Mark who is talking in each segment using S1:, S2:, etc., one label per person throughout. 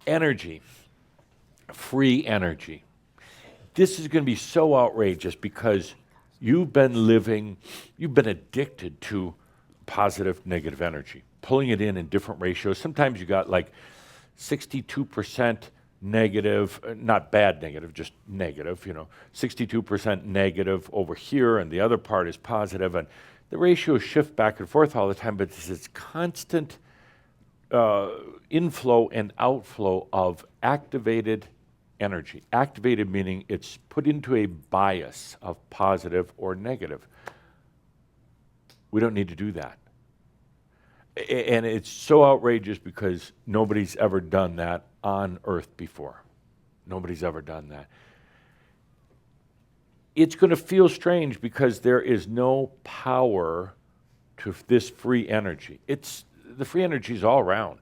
S1: Energy, free energy. This is going to be so outrageous because you've been addicted to positive, negative energy, pulling it in different ratios. Sometimes you got like 62% negative, not bad negative, just negative, 62% negative over here, and the other part is positive, and the ratios shift back and forth all the time, but this is constant inflow and outflow of activated energy. Activated meaning it's put into a bias of positive or negative. We don't need to do that. And it's so outrageous because nobody's ever done that on Earth before. Nobody's ever done that. It's going to feel strange because there is no power to this free energy. The free energy is all around.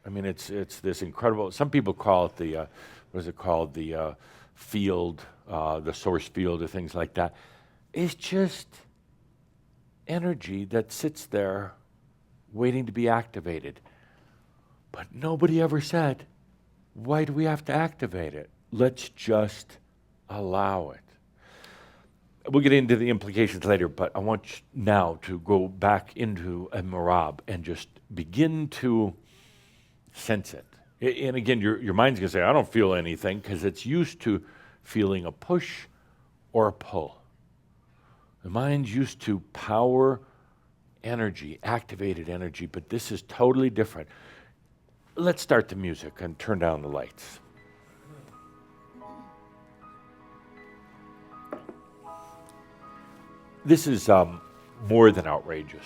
S1: I mean, it's this incredible. Some people call it the the field, the source field, or things like that. It's just energy that sits there, waiting to be activated. But nobody ever said, "Why do we have to activate it? Let's just allow it." We'll get into the implications later, but I want you now to go back into a Merabh and just begin to sense it. And again, your mind's going to say, I don't feel anything, because it's used to feeling a push or a pull. The mind's used to power energy, activated energy, but this is totally different. Let's start the music and turn down the lights. This is more than outrageous.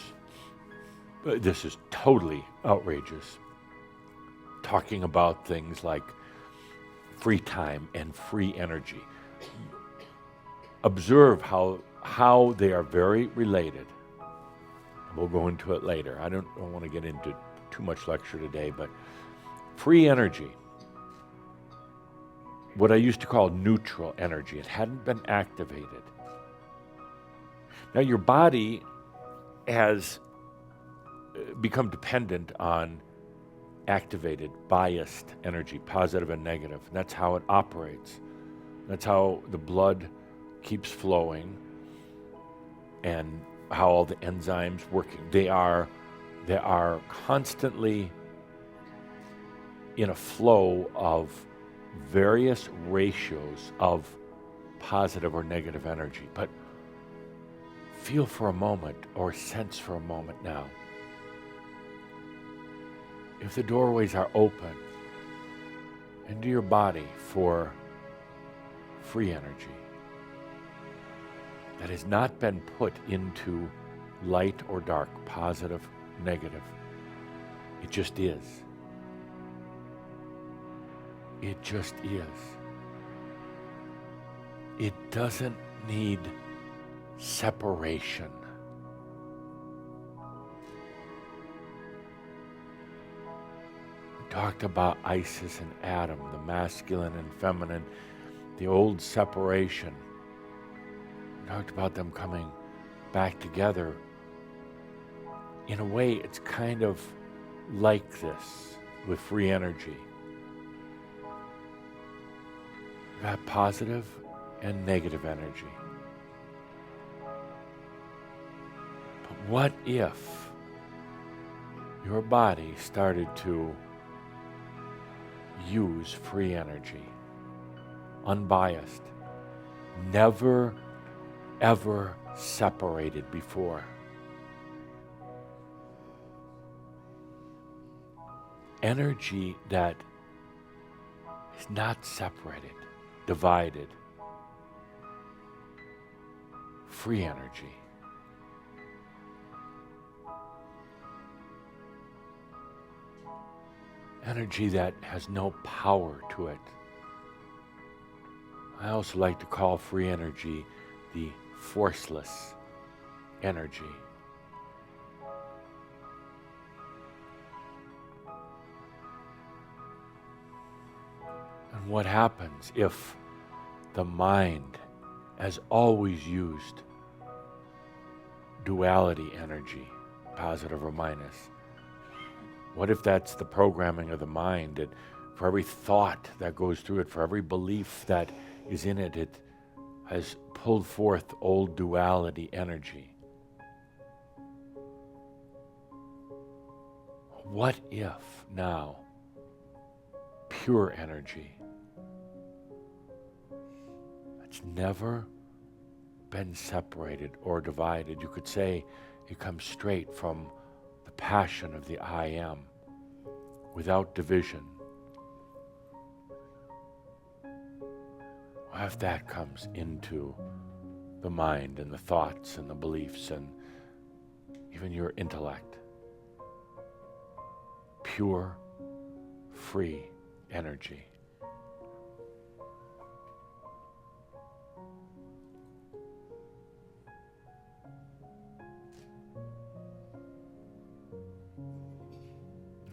S1: This is totally outrageous. Talking about things like free time and free energy. Observe how they are very related. We'll go into it later. I don't want to get into too much lecture today, but free energy, what I used to call neutral energy, it hadn't been activated. Now your body has become dependent on activated, biased energy, positive and negative. And that's how it operates. That's how the blood keeps flowing and how all the enzymes working. They are constantly in a flow of various ratios of positive or negative energy. But feel for a moment or sense for a moment now. If the doorways are open into your body for free energy that has not been put into light or dark, positive, negative, it just is. It just is. It doesn't need separation. We talked about Isis and Adam, the masculine and feminine, the old separation. We talked about them coming back together. In a way, it's kind of like this with free energy. You've got positive and negative energy. But what if your body started to use free energy, unbiased, never, ever separated before? Energy that is not separated, divided. Free energy. Energy that has no power to it. I also like to call free energy the forceless energy. And what happens if the mind has always used duality energy, positive or minus? What if that's the programming of the mind, that for every thought that goes through it, for every belief that is in it, it has pulled forth old duality energy. What if now pure energy that's never been separated or divided, you could say it comes straight from the passion of the I am, without division. What if that comes into the mind and the thoughts and the beliefs and even your intellect? Pure, free energy.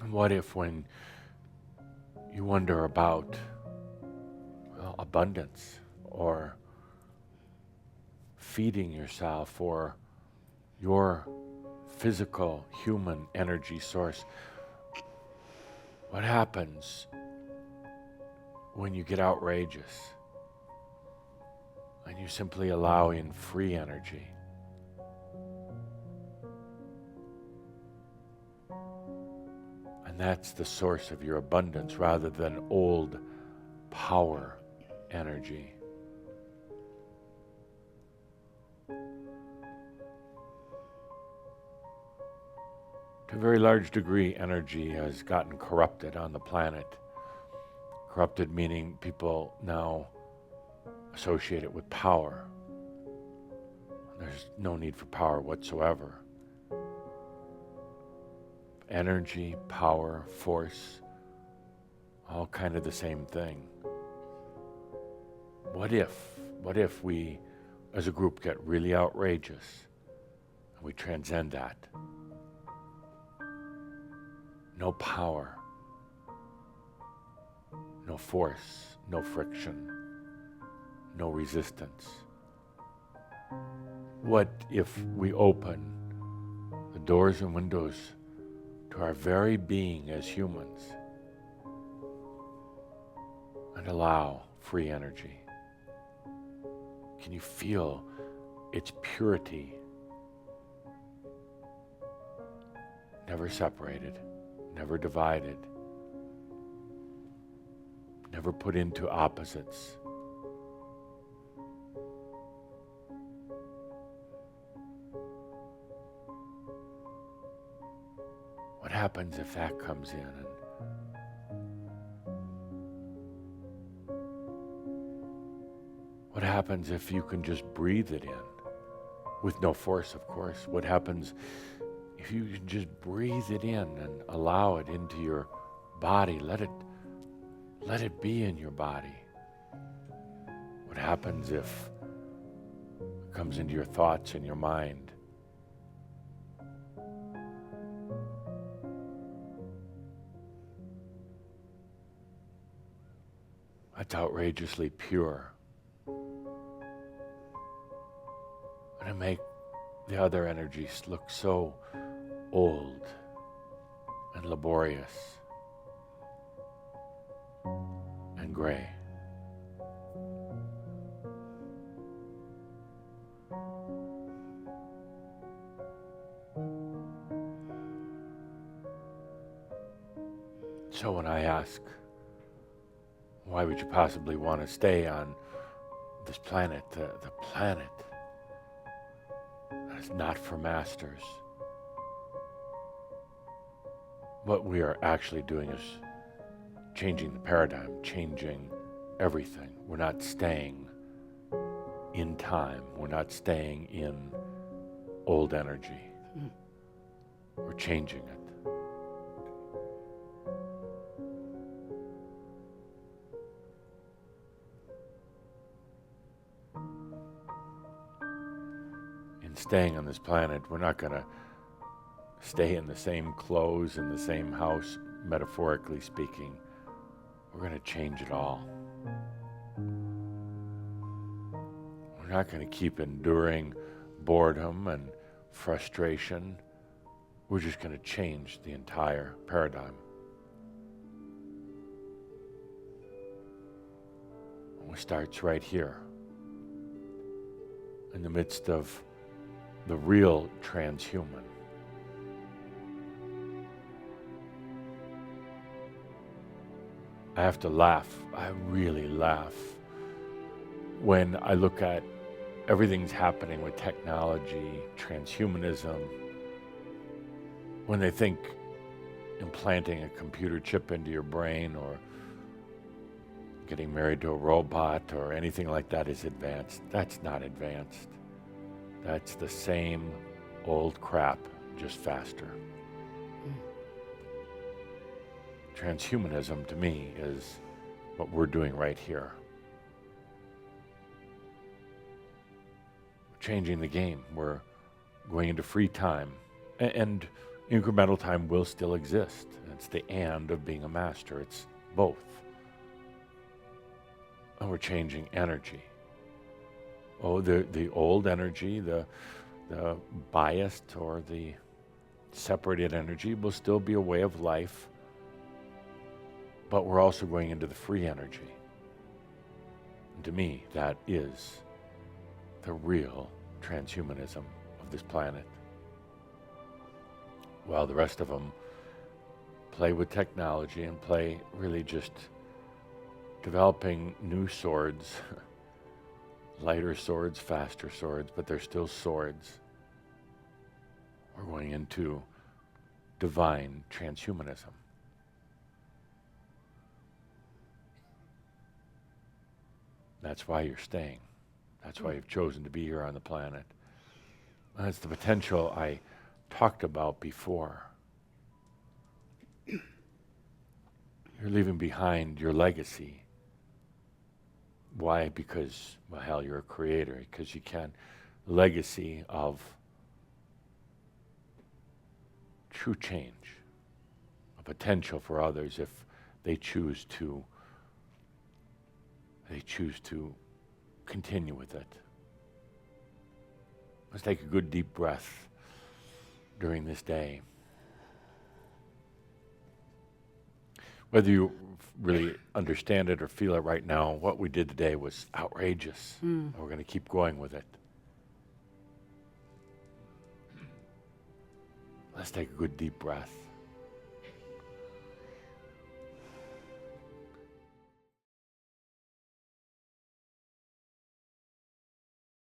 S1: And what if when you wonder about abundance or feeding yourself or your physical human energy source, what happens when you get outrageous and you simply allow in free energy? And that's the source of your abundance rather than old power energy. To a very large degree, energy has gotten corrupted on the planet. Corrupted meaning people now associate it with power. There's no need for power whatsoever. Energy, power, force, all kind of the same thing. What if we as a group get really outrageous and we transcend that? No power, no force, no friction, no resistance. What if we open the doors and windows to our very being as humans and allow free energy? Can you feel its purity? Never separated, never divided, never put into opposites. What happens if that comes in? And what happens if you can just breathe it in? With no force, of course. What happens if you can just breathe it in and allow it into your body? Let it be in your body. What happens if it comes into your thoughts and your mind? That's outrageously pure. And to make the other energies look so old and laborious and gray. So when I ask, why would you possibly want to stay on this planet, the planet that is not for masters? What we are actually doing is changing the paradigm, changing everything. We're not staying in time. We're not staying in old energy. We're changing it. In staying on this planet, we're not going to stay in the same clothes, in the same house, metaphorically speaking. We're going to change it all. We're not going to keep enduring boredom and frustration. We're just going to change the entire paradigm. starts right here, in the midst of the real transhuman. I have to laugh. I really laugh when I look at everything's happening with technology, transhumanism, when they think implanting a computer chip into your brain or getting married to a robot or anything like that is advanced. That's not advanced. That's the same old crap, just faster. Transhumanism, to me, is what we're doing right here. We're changing the game. We're going into free time. And incremental time will still exist. It's the and of being a master. It's both. And we're changing energy. Oh, the old energy, the biased or the separated energy will still be a way of life, but we're also going into the free energy. And to me, that is the real transhumanism of this planet. While the rest of them play with technology and play really just developing new swords, lighter swords, faster swords, but they're still swords. We're going into divine transhumanism. That's why you're staying. That's why you've chosen to be here on the planet. That's the potential I talked about before. You're leaving behind your legacy. Why? Because, well, hell, you're a creator, because you can. Legacy of true change, a potential for others if they choose to continue with it. Let's take a good deep breath during this day. Whether you really understand it or feel it right now, what we did today was outrageous. We're going to keep going with it. Let's take a good deep breath.